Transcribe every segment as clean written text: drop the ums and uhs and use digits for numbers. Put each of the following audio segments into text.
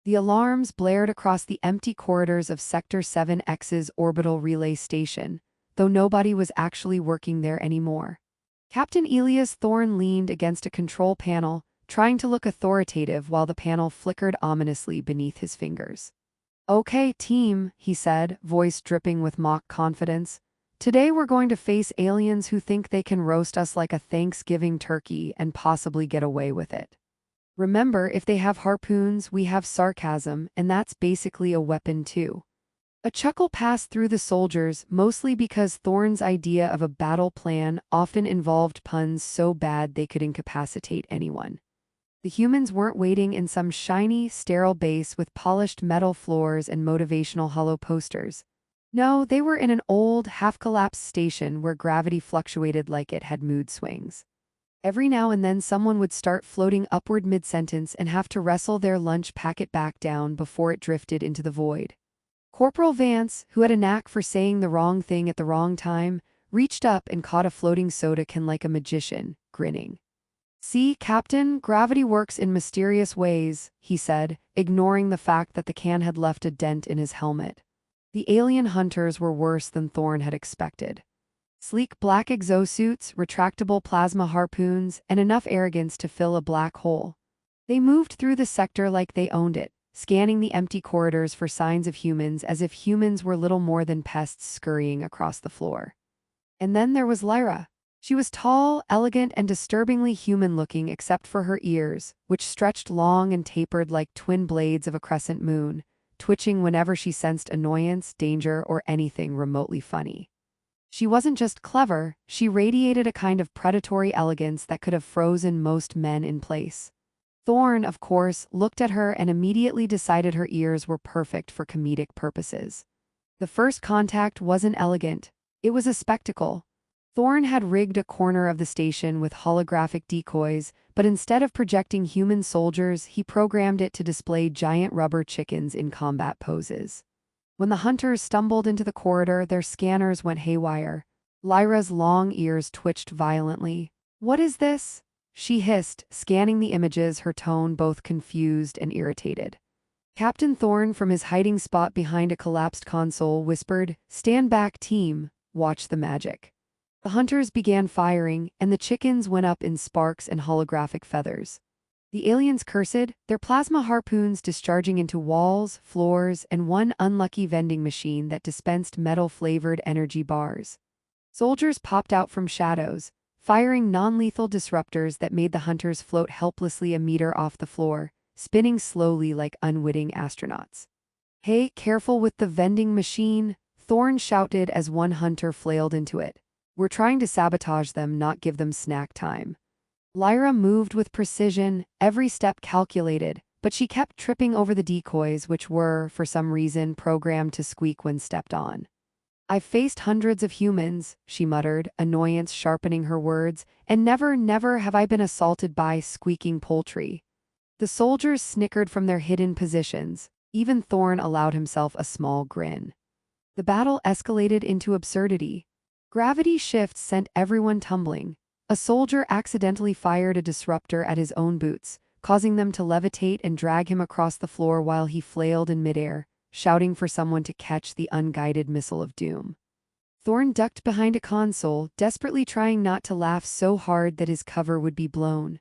The alarms blared across the empty corridors of Sector 7X's orbital relay station, though nobody was actually working there anymore. Captain Elias Thorne leaned against a control panel, trying to look authoritative while the panel flickered ominously beneath his fingers. "Okay, team," he said, voice dripping with mock confidence. "Today we're going to face aliens who think they can roast us like a Thanksgiving turkey and possibly get away with it. Remember, if they have harpoons, we have sarcasm, and that's basically a weapon too." A chuckle passed through the soldiers, mostly because Thorne's idea of a battle plan often involved puns so bad they could incapacitate anyone. The humans weren't waiting in some shiny, sterile base with polished metal floors and motivational hollow posters. No, they were in an old, half-collapsed station where gravity fluctuated like it had mood swings. Every now and then someone would start floating upward mid-sentence and have to wrestle their lunch packet back down before it drifted into the void. Corporal Vance, who had a knack for saying the wrong thing at the wrong time, reached up and caught a floating soda can like a magician, grinning. "See, Captain, gravity works in mysterious ways," he said, ignoring the fact that the can had left a dent in his helmet. The alien hunters were worse than Thorne had expected. Sleek black exosuits, retractable plasma harpoons, and enough arrogance to fill a black hole. They moved through the sector like they owned it, scanning the empty corridors for signs of humans as if humans were little more than pests scurrying across the floor. And then there was Lyra. She was tall, elegant, and disturbingly human-looking except for her ears, which stretched long and tapered like twin blades of a crescent moon, twitching whenever she sensed annoyance, danger, or anything remotely funny. She wasn't just clever, she radiated a kind of predatory elegance that could have frozen most men in place. Thorne, of course, looked at her and immediately decided her ears were perfect for comedic purposes. The first contact wasn't elegant. It was a spectacle. Thorne had rigged a corner of the station with holographic decoys, but instead of projecting human soldiers, he programmed it to display giant rubber chickens in combat poses. When the hunters stumbled into the corridor, their scanners went haywire. Lyra's long ears twitched violently. "What is this?" she hissed, scanning the images, her tone both confused and irritated. Captain Thorne, from his hiding spot behind a collapsed console, whispered, "Stand back, team. Watch the magic." The hunters began firing, and the chickens went up in sparks and holographic feathers. The aliens cursed, their plasma harpoons discharging into walls, floors, and one unlucky vending machine that dispensed metal-flavored energy bars. Soldiers popped out from shadows, firing non-lethal disruptors that made the hunters float helplessly a meter off the floor, spinning slowly like unwitting astronauts. "Hey, careful with the vending machine," Thorne shouted as one hunter flailed into it. "We're trying to sabotage them, not give them snack time." Lyra moved with precision, every step calculated, but she kept tripping over the decoys which were, for some reason, programmed to squeak when stepped on. "I've faced hundreds of humans," she muttered, annoyance sharpening her words, "and never have I been assaulted by squeaking poultry." The soldiers snickered from their hidden positions. Even Thorne allowed himself a small grin. The battle escalated into absurdity. Gravity shifts sent everyone tumbling. A soldier accidentally fired a disruptor at his own boots, causing them to levitate and drag him across the floor while he flailed in midair, shouting for someone to catch the unguided missile of doom. Thorne ducked behind a console, desperately trying not to laugh so hard that his cover would be blown.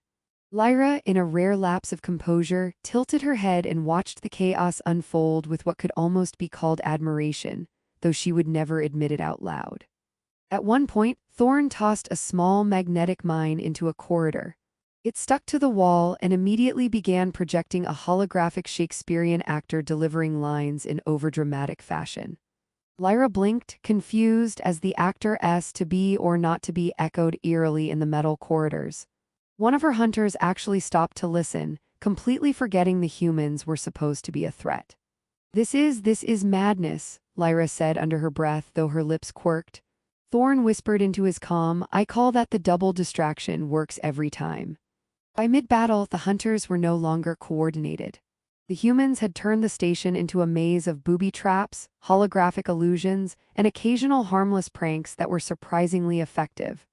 Lyra, in a rare lapse of composure, tilted her head and watched the chaos unfold with what could almost be called admiration, though she would never admit it out loud. At one point, Thorne tossed a small magnetic mine into a corridor. It stuck to the wall and immediately began projecting a holographic Shakespearean actor delivering lines in overdramatic fashion. Lyra blinked, confused, as the actor's "to be or not to be" echoed eerily in the metal corridors. One of her hunters actually stopped to listen, completely forgetting the humans were supposed to be a threat. This is madness," Lyra said under her breath, though her lips quirked. Thorne whispered into his comm, "I call that the double distraction works every time." By mid-battle, the hunters were no longer coordinated. The humans had turned the station into a maze of booby traps, holographic illusions, and occasional harmless pranks that were surprisingly effective.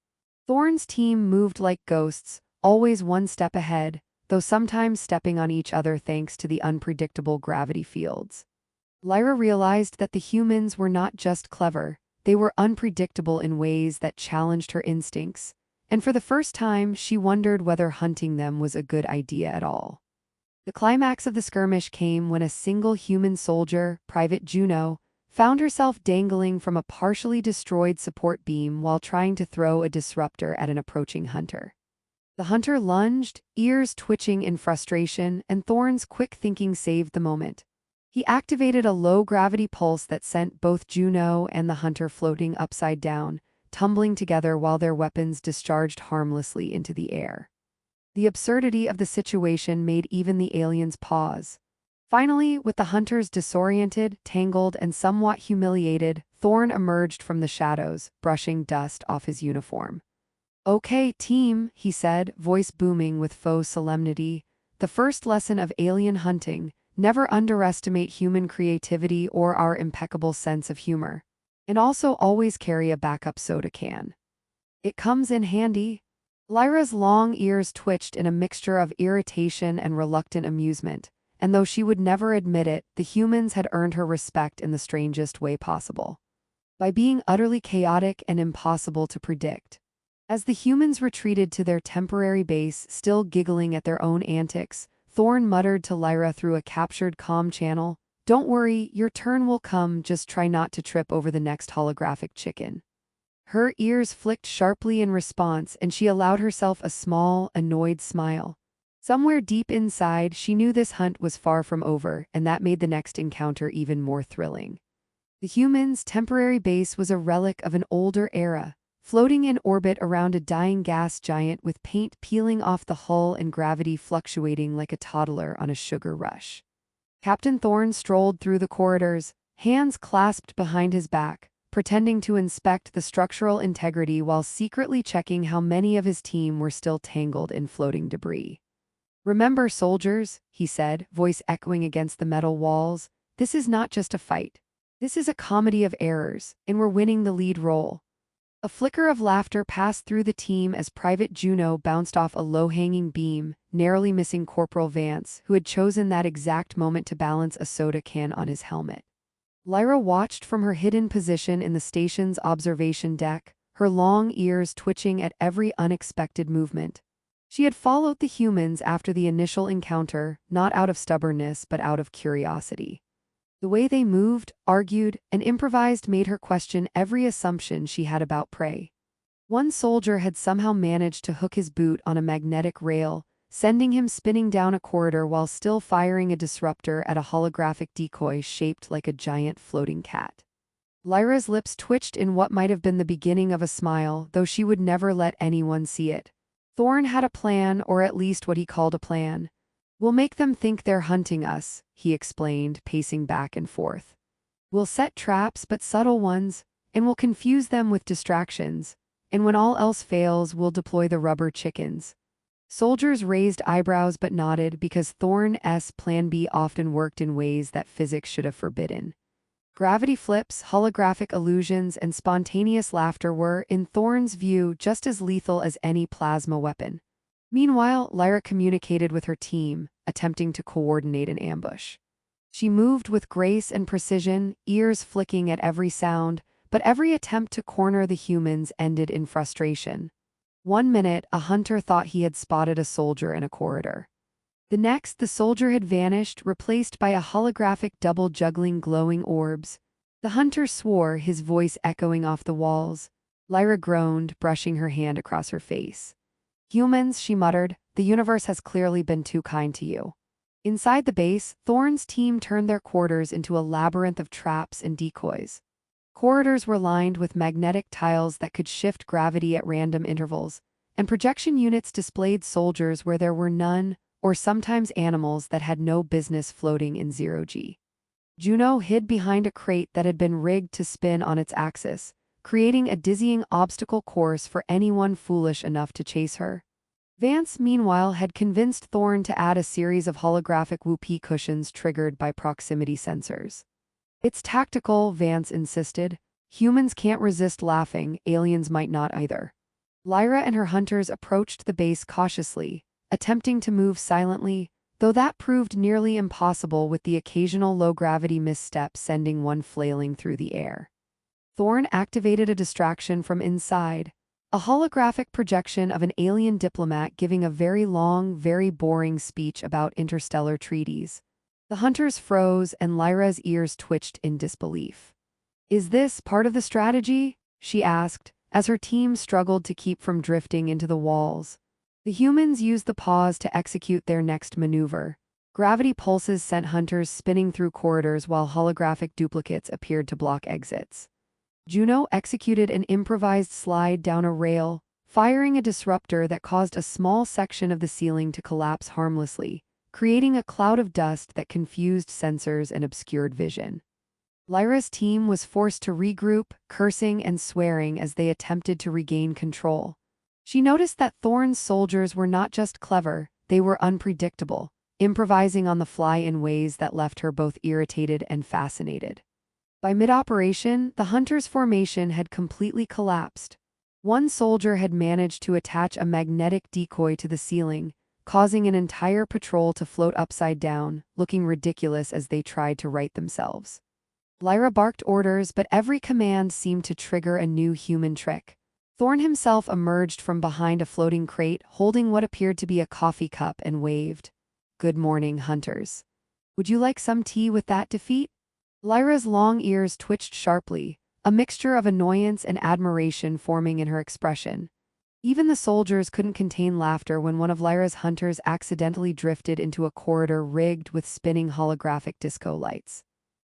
Thorne's team moved like ghosts, always one step ahead, though sometimes stepping on each other thanks to the unpredictable gravity fields. Lyra realized that the humans were not just clever, they were unpredictable in ways that challenged her instincts, and for the first time she wondered whether hunting them was a good idea at all. The climax of the skirmish came when a single human soldier, Private Juno, found herself dangling from a partially destroyed support beam while trying to throw a disruptor at an approaching hunter. The hunter lunged, ears twitching in frustration, and Thorn's quick thinking saved the moment. He activated a low-gravity pulse that sent both Juno and the hunter floating upside down, tumbling together while their weapons discharged harmlessly into the air. The absurdity of the situation made even the aliens pause. Finally, with the hunters disoriented, tangled, and somewhat humiliated, Thorn emerged from the shadows, brushing dust off his uniform. "Okay, team," he said, voice booming with faux solemnity. "The first lesson of alien hunting: never underestimate human creativity or our impeccable sense of humor. And also always carry a backup soda can. It comes in handy." Lyra's long ears twitched in a mixture of irritation and reluctant amusement, and though she would never admit it, the humans had earned her respect in the strangest way possible. By being utterly chaotic and impossible to predict. As the humans retreated to their temporary base, still giggling at their own antics, Thorn muttered to Lyra through a captured comm channel, "Don't worry, your turn will come, just try not to trip over the next holographic chicken." Her ears flicked sharply in response, and she allowed herself a small, annoyed smile. Somewhere deep inside, she knew this hunt was far from over, and that made the next encounter even more thrilling. The humans' temporary base was a relic of an older era, floating in orbit around a dying gas giant with paint peeling off the hull and gravity fluctuating like a toddler on a sugar rush. Captain Thorn strolled through the corridors, hands clasped behind his back, pretending to inspect the structural integrity while secretly checking how many of his team were still tangled in floating debris. "Remember, soldiers," he said, voice echoing against the metal walls, "this is not just a fight. This is a comedy of errors, and we're winning the lead role." A flicker of laughter passed through the team as Private Juno bounced off a low-hanging beam, narrowly missing Corporal Vance, who had chosen that exact moment to balance a soda can on his helmet. Lyra watched from her hidden position in the station's observation deck, her long ears twitching at every unexpected movement. She had followed the humans after the initial encounter, not out of stubbornness but out of curiosity. The way they moved, argued, and improvised made her question every assumption she had about prey. One soldier had somehow managed to hook his boot on a magnetic rail, sending him spinning down a corridor while still firing a disruptor at a holographic decoy shaped like a giant floating cat. Lyra's lips twitched in what might have been the beginning of a smile, though she would never let anyone see it. Thorn had a plan, or at least what he called a plan. "We'll make them think they're hunting us," he explained, pacing back and forth. "We'll set traps, but subtle ones, and we'll confuse them with distractions, and when all else fails, we'll deploy the rubber chickens." Soldiers raised eyebrows but nodded because Thorn's Plan B often worked in ways that physics should have forbidden. Gravity flips, holographic illusions, and spontaneous laughter were, in Thorn's view, just as lethal as any plasma weapon. Meanwhile, Lyra communicated with her team, attempting to coordinate an ambush. She moved with grace and precision, ears flicking at every sound, but every attempt to corner the humans ended in frustration. One minute, a hunter thought he had spotted a soldier in a corridor. The next, the soldier had vanished, replaced by a holographic double juggling glowing orbs. The hunter swore, his voice echoing off the walls. Lyra groaned, brushing her hand across her face. "Humans," she muttered, "the universe has clearly been too kind to you." Inside the base, Thorn's team turned their quarters into a labyrinth of traps and decoys. Corridors were lined with magnetic tiles that could shift gravity at random intervals, and projection units displayed soldiers where there were none, or sometimes animals that had no business floating in zero-G. Juno hid behind a crate that had been rigged to spin on its axis, creating a dizzying obstacle course for anyone foolish enough to chase her. Vance, meanwhile, had convinced Thorn to add a series of holographic whoopee cushions triggered by proximity sensors. "It's tactical," Vance insisted. "Humans can't resist laughing, aliens might not either." Lyra and her hunters approached the base cautiously, attempting to move silently, though that proved nearly impossible with the occasional low-gravity misstep sending one flailing through the air. Thorn activated a distraction from inside, a holographic projection of an alien diplomat giving a very long, very boring speech about interstellar treaties. The hunters froze and Lyra's ears twitched in disbelief. "Is this part of the strategy?" she asked, as her team struggled to keep from drifting into the walls. The humans used the pause to execute their next maneuver. Gravity pulses sent hunters spinning through corridors while holographic duplicates appeared to block exits. Juno executed an improvised slide down a rail, firing a disruptor that caused a small section of the ceiling to collapse harmlessly, creating a cloud of dust that confused sensors and obscured vision. Lyra's team was forced to regroup, cursing and swearing as they attempted to regain control. She noticed that Thorn's soldiers were not just clever, they were unpredictable, improvising on the fly in ways that left her both irritated and fascinated. By mid-operation, the hunters' formation had completely collapsed. One soldier had managed to attach a magnetic decoy to the ceiling, causing an entire patrol to float upside down, looking ridiculous as they tried to right themselves. Lyra barked orders, but every command seemed to trigger a new human trick. Thorn himself emerged from behind a floating crate, holding what appeared to be a coffee cup, and waved. "Good morning, hunters. Would you like some tea with that defeat?" Lyra's long ears twitched sharply, a mixture of annoyance and admiration forming in her expression. Even the soldiers couldn't contain laughter when one of Lyra's hunters accidentally drifted into a corridor rigged with spinning holographic disco lights.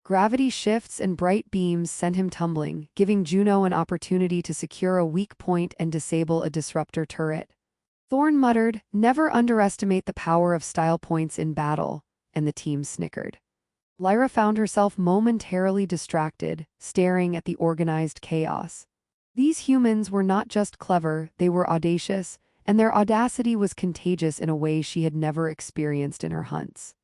Gravity shifts and bright beams sent him tumbling, giving Juno an opportunity to secure a weak point and disable a disruptor turret. Thorn muttered, "Never underestimate the power of style points in battle," and the team snickered. Lyra found herself momentarily distracted, staring at the organized chaos. These humans were not just clever, they were audacious, and their audacity was contagious in a way she had never experienced in her hunts.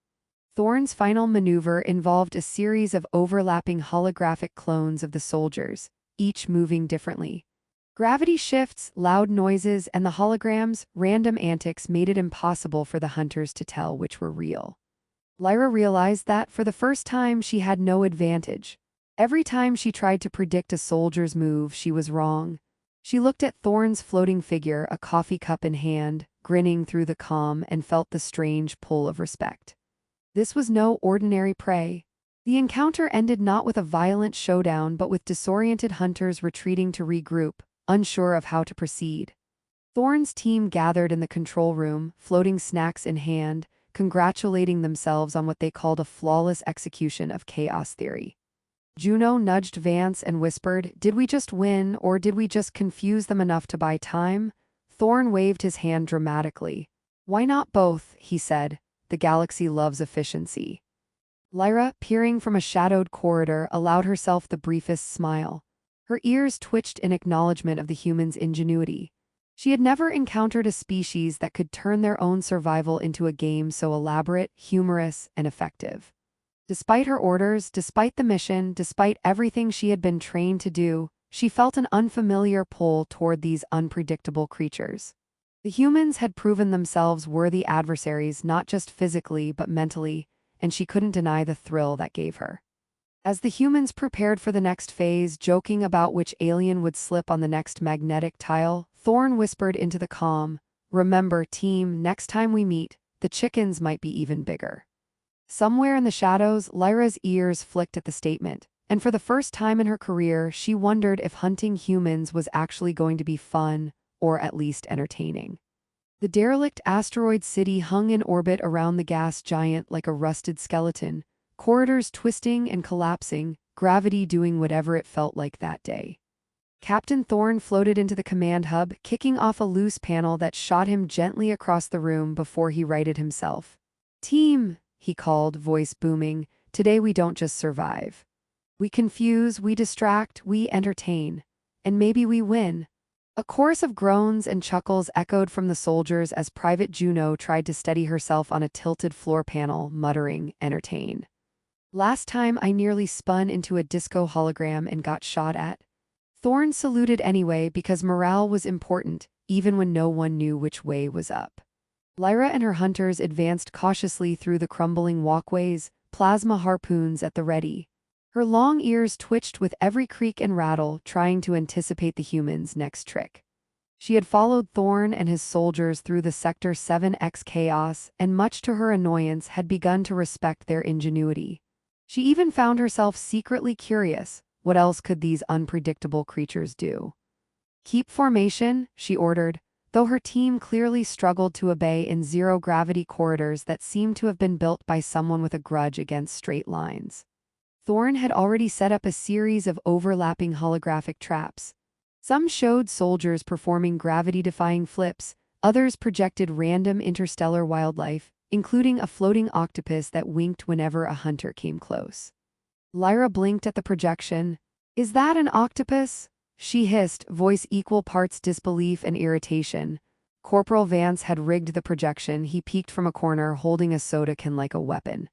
Thorn's final maneuver involved a series of overlapping holographic clones of the soldiers, each moving differently. Gravity shifts, loud noises, and the holograms' random antics made it impossible for the hunters to tell which were real. Lyra realized that, for the first time, she had no advantage. Every time she tried to predict a soldier's move, she was wrong. She looked at Thorn's floating figure, a coffee cup in hand, grinning through the calm, and felt the strange pull of respect. This was no ordinary prey. The encounter ended not with a violent showdown but with disoriented hunters retreating to regroup, unsure of how to proceed. Thorn's team gathered in the control room, floating snacks in hand, congratulating themselves on what they called a flawless execution of chaos theory. Juno nudged Vance and whispered, "Did we just win, or did we just confuse them enough to buy time?" Thorn waved his hand dramatically. "Why not both?" he said. "The galaxy loves efficiency." Lyra, peering from a shadowed corridor, allowed herself the briefest smile. Her ears twitched in acknowledgement of the humans' ingenuity. She had never encountered a species that could turn their own survival into a game so elaborate, humorous, and effective. Despite her orders, despite the mission, despite everything she had been trained to do, she felt an unfamiliar pull toward these unpredictable creatures. The humans had proven themselves worthy adversaries not just physically but mentally, and she couldn't deny the thrill that gave her. As the humans prepared for the next phase, joking about which alien would slip on the next magnetic tile, Thorn whispered into the calm, "Remember, team, next time we meet, the chickens might be even bigger." Somewhere in the shadows, Lyra's ears flicked at the statement, and for the first time in her career, she wondered if hunting humans was actually going to be fun, or at least entertaining. The derelict asteroid city hung in orbit around the gas giant like a rusted skeleton, corridors twisting and collapsing, gravity doing whatever it felt like that day. Captain Thorn floated into the command hub, kicking off a loose panel that shot him gently across the room before he righted himself. "Team," he called, voice booming, "today we don't just survive. We confuse, we distract, we entertain. And maybe we win." A chorus of groans and chuckles echoed from the soldiers as Private Juno tried to steady herself on a tilted floor panel, muttering, "Entertain. Last time I nearly spun into a disco hologram and got shot at." Thorn saluted anyway because morale was important, even when no one knew which way was up. Lyra and her hunters advanced cautiously through the crumbling walkways, plasma harpoons at the ready. Her long ears twitched with every creak and rattle, trying to anticipate the humans' next trick. She had followed Thorn and his soldiers through the Sector 7X chaos, and much to her annoyance had begun to respect their ingenuity. She even found herself secretly curious, what else could these unpredictable creatures do? "Keep formation," she ordered, though her team clearly struggled to obey in zero-gravity corridors that seemed to have been built by someone with a grudge against straight lines. Thorn had already set up a series of overlapping holographic traps. Some showed soldiers performing gravity-defying flips, others projected random interstellar wildlife, including a floating octopus that winked whenever a hunter came close. Lyra blinked at the projection. "Is that an octopus?" she hissed, voice equal parts disbelief and irritation. Corporal Vance had rigged the projection. He peeked from a corner, holding a soda can like a weapon.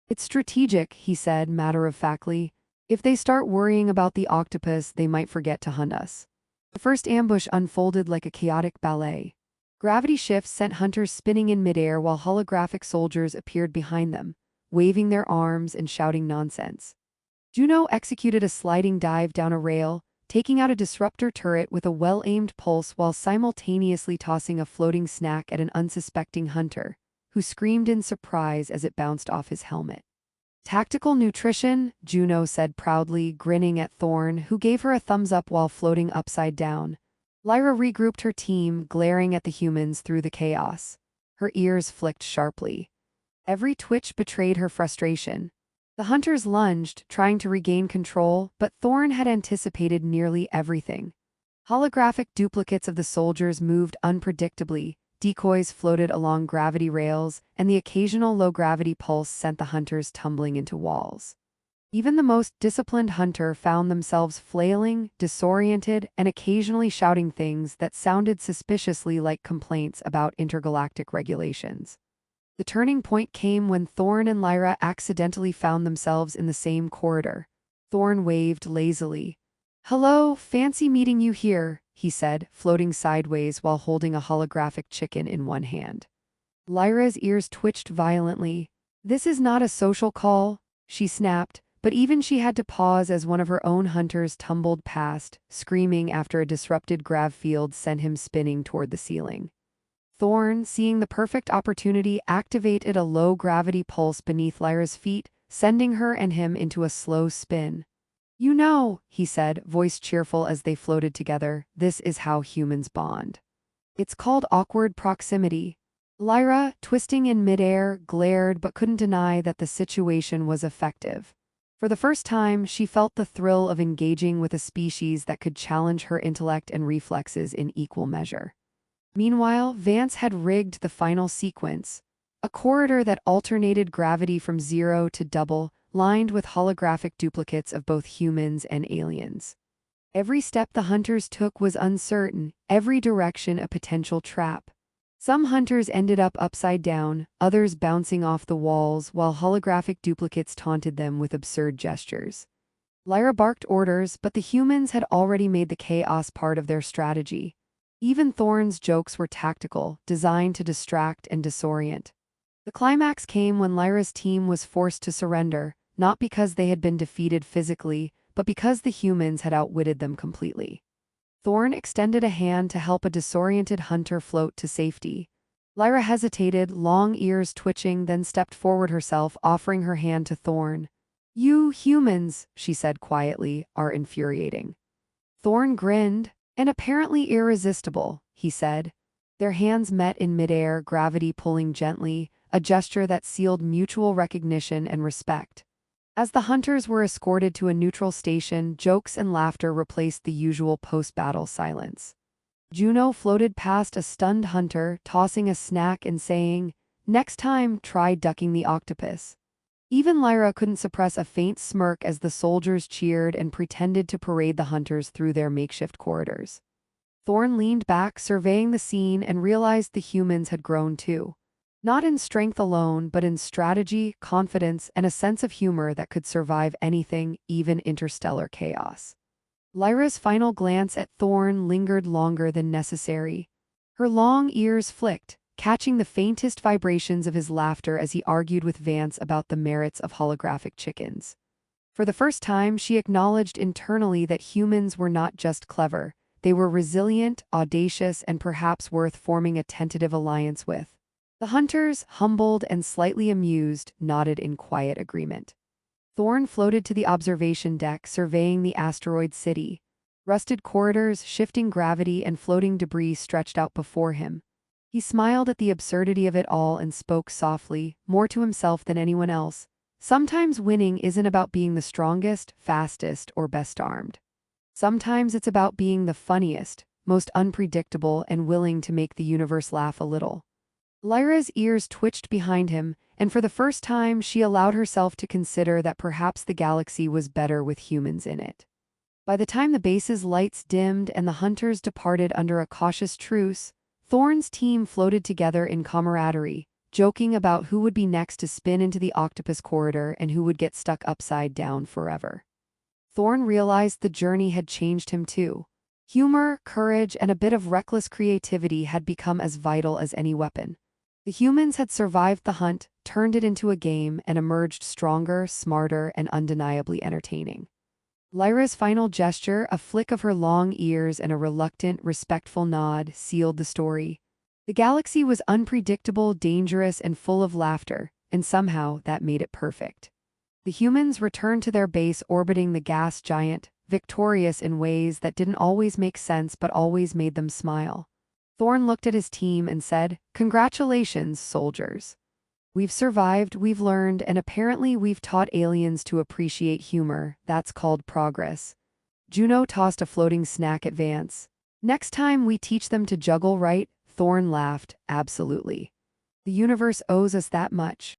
"It's strategic," he said matter-of-factly. "If they start worrying about the octopus, they might forget to hunt us." The first ambush unfolded like a chaotic ballet. Gravity shifts sent hunters spinning in midair while holographic soldiers appeared behind them, waving their arms and shouting nonsense. Juno executed a sliding dive down a rail, taking out a disruptor turret with a well-aimed pulse while simultaneously tossing a floating snack at an unsuspecting hunter, who screamed in surprise as it bounced off his helmet. "Tactical nutrition," Juno said proudly, grinning at Thorn, who gave her a thumbs up while floating upside down. Lyra regrouped her team, glaring at the humans through the chaos. Her ears flicked sharply. Every twitch betrayed her frustration. The hunters lunged, trying to regain control, but Thorn had anticipated nearly everything. Holographic duplicates of the soldiers moved unpredictably, decoys floated along gravity rails, and the occasional low-gravity pulse sent the hunters tumbling into walls. Even the most disciplined hunter found themselves flailing, disoriented, and occasionally shouting things that sounded suspiciously like complaints about intergalactic regulations. The turning point came when Thorn and Lyra accidentally found themselves in the same corridor. Thorn waved lazily. "Hello, fancy meeting you here," he said, floating sideways while holding a holographic chicken in one hand. Lyra's ears twitched violently. "This is not a social call," she snapped, but even she had to pause as one of her own hunters tumbled past, screaming after a disrupted grav field sent him spinning toward the ceiling. Thorn, seeing the perfect opportunity, activated a low-gravity pulse beneath Lyra's feet, sending her and him into a slow spin. "You know," he said, voice cheerful as they floated together, "this is how humans bond. It's called awkward proximity." Lyra, twisting in midair, glared but couldn't deny that the situation was effective. For the first time, she felt the thrill of engaging with a species that could challenge her intellect and reflexes in equal measure. Meanwhile, Vance had rigged the final sequence, a corridor that alternated gravity from 0 to double, lined with holographic duplicates of both humans and aliens. Every step the hunters took was uncertain, every direction a potential trap. Some hunters ended up upside down, others bouncing off the walls, while holographic duplicates taunted them with absurd gestures. Lyra barked orders, but the humans had already made the chaos part of their strategy. Even Thorn's jokes were tactical, designed to distract and disorient. The climax came when Lyra's team was forced to surrender, not because they had been defeated physically, but because the humans had outwitted them completely. Thorn extended a hand to help a disoriented hunter float to safety. Lyra hesitated, long ears twitching, then stepped forward herself, offering her hand to Thorn. "You humans," she said quietly, "are infuriating." Thorn grinned. "And apparently irresistible," he said. Their hands met in midair, gravity pulling gently, a gesture that sealed mutual recognition and respect. As the hunters were escorted to a neutral station, jokes and laughter replaced the usual post-battle silence. Juno floated past a stunned hunter, tossing a snack and saying, "Next time, try ducking the octopus." Even Lyra couldn't suppress a faint smirk as the soldiers cheered and pretended to parade the hunters through their makeshift corridors. Thorn leaned back, surveying the scene, and realized the humans had grown too. Not in strength alone, but in strategy, confidence, and a sense of humor that could survive anything, even interstellar chaos. Lyra's final glance at Thorn lingered longer than necessary. Her long ears flicked, catching the faintest vibrations of his laughter as he argued with Vance about the merits of holographic chickens. For the first time, she acknowledged internally that humans were not just clever, they were resilient, audacious, and perhaps worth forming a tentative alliance with. The hunters, humbled and slightly amused, nodded in quiet agreement. Thorn floated to the observation deck, surveying the asteroid city. Rusted corridors, shifting gravity, and floating debris stretched out before him. He smiled at the absurdity of it all and spoke softly, more to himself than anyone else. Sometimes winning isn't about being the strongest, fastest, or best armed. Sometimes it's about being the funniest, most unpredictable, and willing to make the universe laugh a little. Lyra's ears twitched behind him, and for the first time she allowed herself to consider that perhaps the galaxy was better with humans in it. By the time the base's lights dimmed and the hunters departed under a cautious truce, Thorn's team floated together in camaraderie, joking about who would be next to spin into the octopus corridor and who would get stuck upside down forever. Thorn realized the journey had changed him too. Humor, courage, and a bit of reckless creativity had become as vital as any weapon. The humans had survived the hunt, turned it into a game, and emerged stronger, smarter, and undeniably entertaining. Lyra's final gesture, a flick of her long ears and a reluctant, respectful nod, sealed the story. The galaxy was unpredictable, dangerous, and full of laughter, and somehow that made it perfect. The humans returned to their base orbiting the gas giant, victorious in ways that didn't always make sense but always made them smile. Thorn looked at his team and said, "Congratulations, soldiers. We've survived, we've learned, and apparently we've taught aliens to appreciate humor. That's called progress." Juno tossed a floating snack at Vance. "Next time we teach them to juggle right," Thorn laughed. "Absolutely. The universe owes us that much."